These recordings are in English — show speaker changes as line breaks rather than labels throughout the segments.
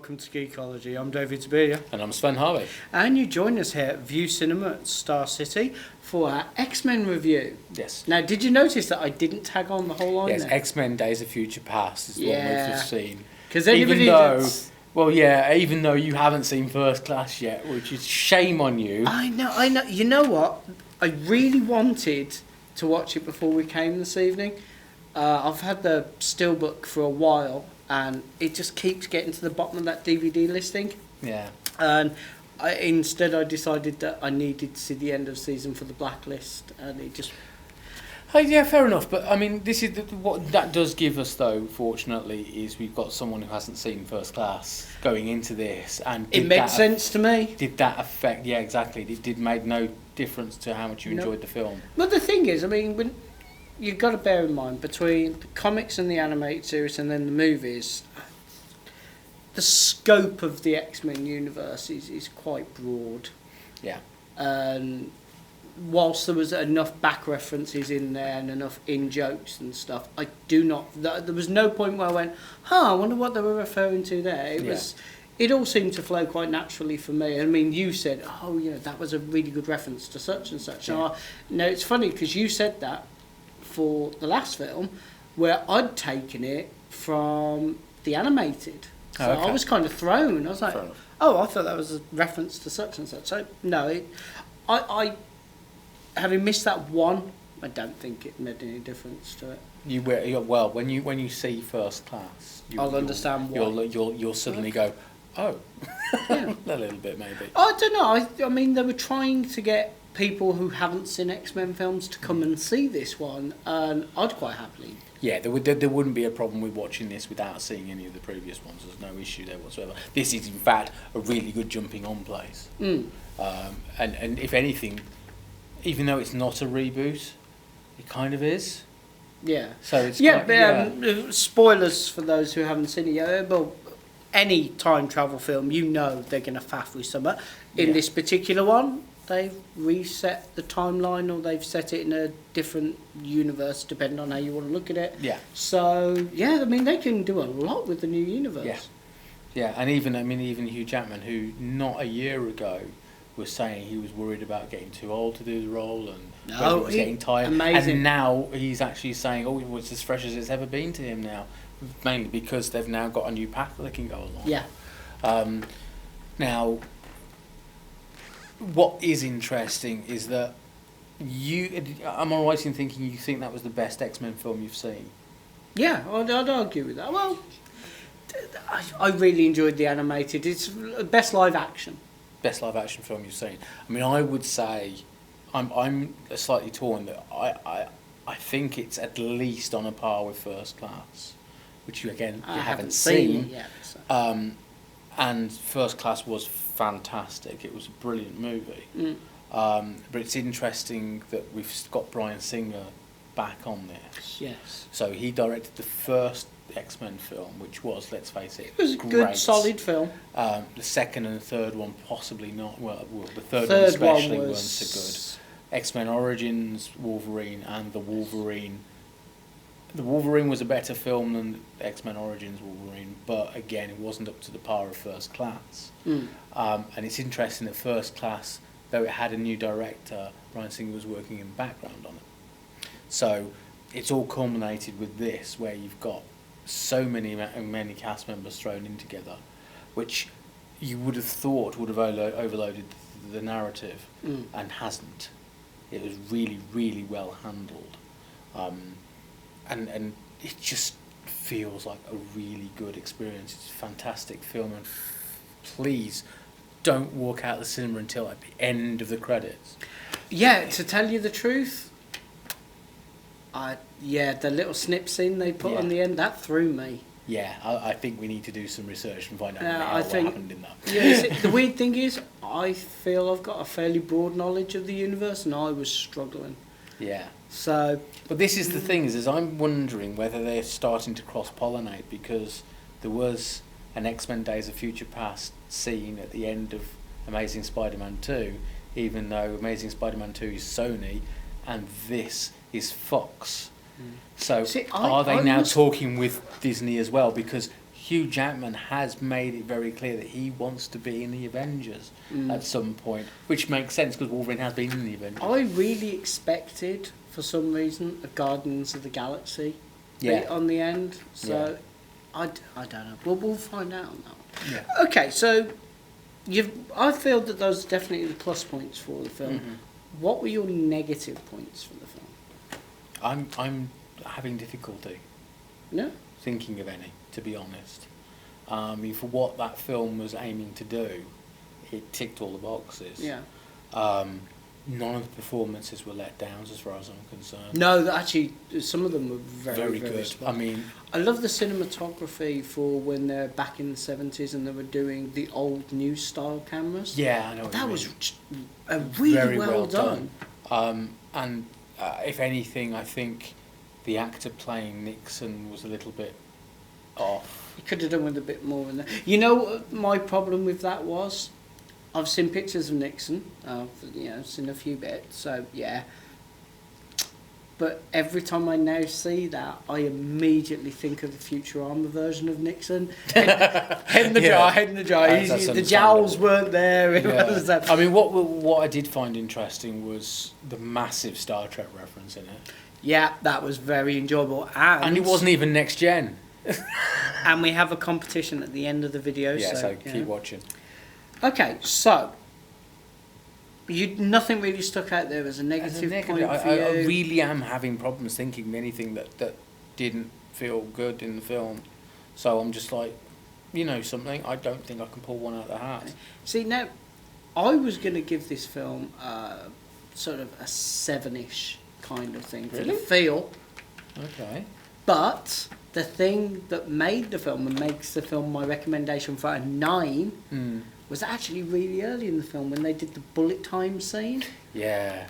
welcome to Geekology. I'm David Tabelia.
And I'm Sven Harvey.
And you join us here at Vue Cinemas at Star City for our X-Men review.
Yes.
Now, did you notice that I didn't tag on the whole line
Yes,
there?
X-Men Days of Future Past is the one we've just seen.
Because anybody
even though you haven't seen First Class yet, which is shame on you.
I know. You know what? I really wanted to watch it before we came this evening. I've had the Steelbook for a while, and it just keeps getting to the bottom of that DVD listing.
Yeah.
And instead I decided that I needed to see the end of season for the Blacklist, and it just...
Oh, yeah, fair enough. But, I mean, this is what that does give us, though, fortunately, is we've got someone who hasn't seen First Class going into this. And
it makes sense to me.
Did that affect... Yeah, exactly. It did make no difference to how much you enjoyed the film.
But the thing is, I mean, when you've got to bear in mind, between the comics and the animated series and then the movies, the scope of the X-Men universe is quite broad.
Yeah.
And whilst there was enough back references in there and enough in-jokes and stuff, I do not... There was no point where I went, I wonder what they were referring to there. It all seemed to flow quite naturally for me. I mean, you said, that was a really good reference to such and such. Yeah. Now, it's funny because you said that for the last film, where I'd taken it from the animated. So I was kind of thrown. I was like, I thought that was a reference to such and such. So, no, I having missed that one, I don't think it made any difference to it.
Well, when you see First Class,
I'll understand why.
You'll suddenly go, oh,
yeah.
A little bit maybe.
I don't know. I mean, they were trying to get people who haven't seen X-Men films to come and see this one, and I'd quite happily.
Yeah, there wouldn't be a problem with watching this without seeing any of the previous ones. There's no issue there whatsoever. This is, in fact, a really good jumping-on place. And if anything, even though it's not a reboot, it kind of is.
Yeah.
So it's
spoilers for those who haven't seen it yet. Well, any time travel film, they're going to faff with something. In this particular one, they've reset the timeline, or they've set it in a different universe, depending on how you want to look at it.
Yeah.
So, I mean, they can do a lot with the new universe.
Yeah. Yeah, and even Hugh Jackman, who not a year ago was saying he was worried about getting too old to do the role and he was getting tired.
Amazing.
And now he's actually saying, it's as fresh as it's ever been to him now, mainly because they've now got a new path that they can go along.
Yeah.
Now, what is interesting is that am I right in thinking you think that was the best X-Men film you've seen?
Yeah, I'd argue with that. Well, I really enjoyed the animated. It's best live action.
Best live action film you've seen. I mean, I would say I'm slightly torn that I think it's at least on a par with First Class, which you haven't seen
yet. So.
And First Class was fantastic. It was a brilliant movie. But it's interesting that we've got Bryan Singer back on this.
Yes.
So he directed the first X-Men film, which was, let's face it,
it was a good, solid film.
The second and the third one possibly not. Well, the third one especially weren't so good. X-Men Origins, Wolverine, and the Wolverine. The Wolverine was a better film than X-Men Origins Wolverine, but again, it wasn't up to the par of First Class. And it's interesting that First Class, though it had a new director, Bryan Singer was working in the background on it. So it's all culminated with this, where you've got so many cast members thrown in together, which you would have thought would have overloaded the narrative, and hasn't. It was really, really well handled. And it just feels like a really good experience. It's a fantastic film, and please don't walk out of the cinema until at the end of the credits.
Yeah, to tell you the truth, the little snip scene they put on the end, that threw me.
Yeah, I think we need to do some research and find out what happened in that.
Yeah, the weird thing is, I feel I've got a fairly broad knowledge of the universe, and I was struggling.
Yeah.
So,
but this is the thing, is I'm wondering whether they're starting to cross-pollinate, because there was an X-Men Days of Future Past scene at the end of Amazing Spider-Man 2, even though Amazing Spider-Man 2 is Sony, and this is Fox. So are they now talking with Disney as well? Because Hugh Jackman has made it very clear that he wants to be in the Avengers at some point, which makes sense because Wolverine has been in the Avengers.
I really expected, for some reason, a Guardians of the Galaxy bit on the end. So I don't know. We'll find out on that one. Yeah. Okay, so I feel that those are definitely the plus points for the film. Mm-hmm. What were your negative points for the film?
I'm having difficulty thinking of any, to be honest. For what that film was aiming to do, it ticked all the boxes. Yeah. None of the performances were let down, as far as I'm concerned.
No, actually, some of them were very good.
Spot.
I love the cinematography for when they're back in the 70s and they were doing the old new style cameras.
Yeah, I know.
That was really
very
well done.
And if anything, I think the actor playing Nixon was a little bit off.
He could have done with a bit more in there. You know what my problem with that was? I've seen pictures of Nixon. I've seen a few bits. So yeah. But every time I now see that, I immediately think of the Futurama version of Nixon. Head in the jar. The jowls weren't there.
What I did find interesting was the massive Star Trek reference in it.
Yeah, that was very enjoyable. And
it wasn't even next gen.
And we have a competition at the end of the video.
Yeah, so keep watching.
Okay, so nothing really stuck out there as a negative point for you.
I really am having problems thinking of anything that didn't feel good in the film. So I'm just like, something, I don't think I can pull one out of the hat.
See, now, I was going to give this film sort of a 7-ish kind of thing for the feel.
Okay.
But the thing that made the film and makes the film my recommendation for a 9 was actually really early in the film when they did the bullet time scene.
Yeah.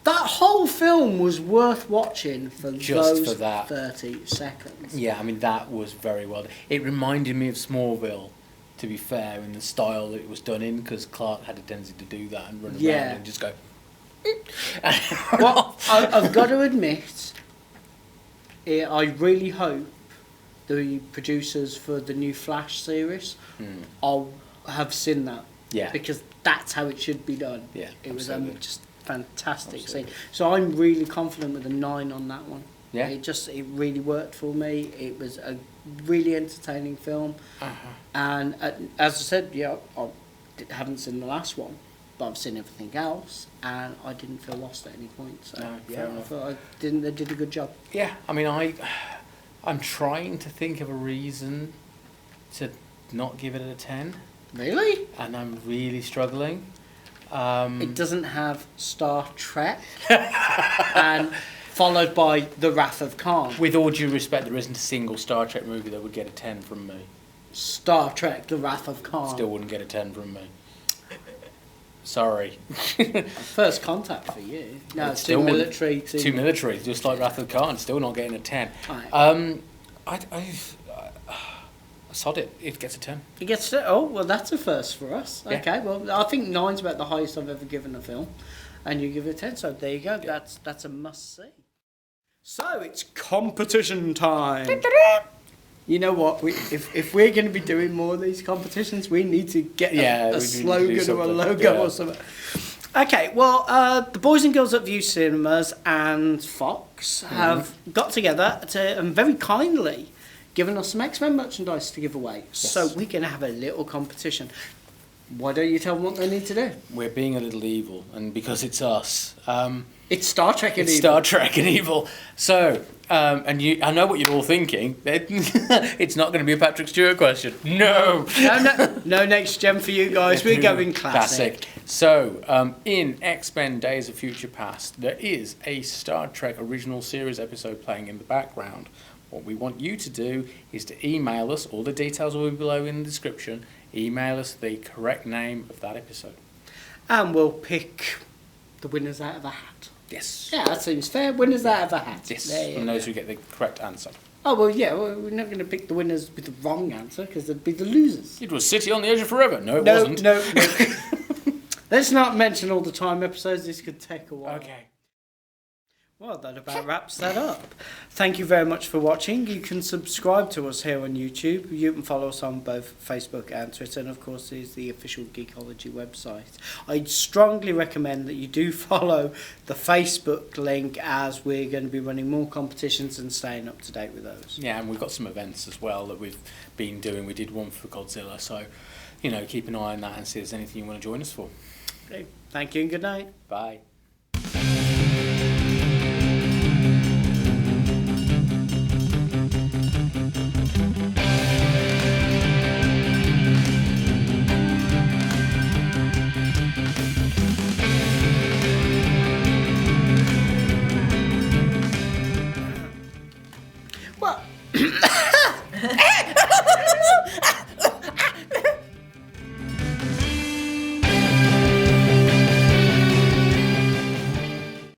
That whole film was worth watching for
just
those
for that
30 seconds.
Yeah, that was very well done. It reminded me of Smallville, to be fair, in the style that it was done in, because Clark had a tendency to do that and run around and just go...
Well, I've got to admit, I really hope the producers for the new Flash series have seen that. Yeah. Because that's how it should be done. Yeah. It was just fantastic scene. So I'm really confident with a 9 on that one. Yeah. It really worked for me. It was a really entertaining film. And as I said, I haven't seen the last one, but I've seen everything else, and I didn't feel lost at any point. So I thought they did a good job. Yeah.
I'm trying to think of a reason to not give it a 10.
Really?
And I'm really struggling.
It doesn't have Star Trek and followed by The Wrath of Khan.
With all due respect, there isn't a single Star Trek movie that would get a 10 from me.
Star Trek, The Wrath of Khan.
Still wouldn't get a 10 from me. Sorry.
First Contact for you. No, it's too military.
Too military, just like Wrath of Khan. Still not getting a 10. Right. I sod it. It gets a 10.
It gets a... Oh, well, that's a first for us. Yeah. Okay, well, I think 9's about the highest I've ever given a film. And you give it a 10, so there you go. Yeah. That's a must-see. So, it's competition time. You know what? If we're going to be doing more of these competitions, we need to get a slogan or a logo or something. Okay, well, the boys and girls at Vue Cinemas and Fox have got together and very kindly given us some X-Men merchandise to give away. Yes. So we're going to have a little competition. Why don't you tell them what they need to do?
We're being a little evil, and because it's us...
it's Star Trek and evil.
It's Star Trek and evil. So, I know what you're all thinking. It's not going to be a Patrick Stewart question. No!
No next gen for you guys. We're going classic.
So, in X-Men Days of Future Past, there is a Star Trek original series episode playing in the background. What we want you to do is to email us, all the details will be below in the description, email us the correct name of that episode.
And we'll pick the winners out of a hat.
Yes.
Yeah, that seems fair. Winners out of a hat.
Yes, and those who get the correct answer.
Oh, well, yeah, we're not going to pick the winners with the wrong answer, because they'd be the losers.
It was City on the Edge of Forever. No, it wasn't.
No. Let's not mention all the time episodes. This could take a while.
Okay.
Well, that about wraps that up. Thank you very much for watching. You can subscribe to us here on YouTube. You can follow us on both Facebook and Twitter, and of course there's the official Geekology website. I'd strongly recommend that you do follow the Facebook link, as we're going to be running more competitions and staying up to date with those.
Yeah, and we've got some events as well that we've been doing. We did one for Godzilla, so keep an eye on that and see if there's anything you want to join us for.
Okay. Thank you and good night.
Bye.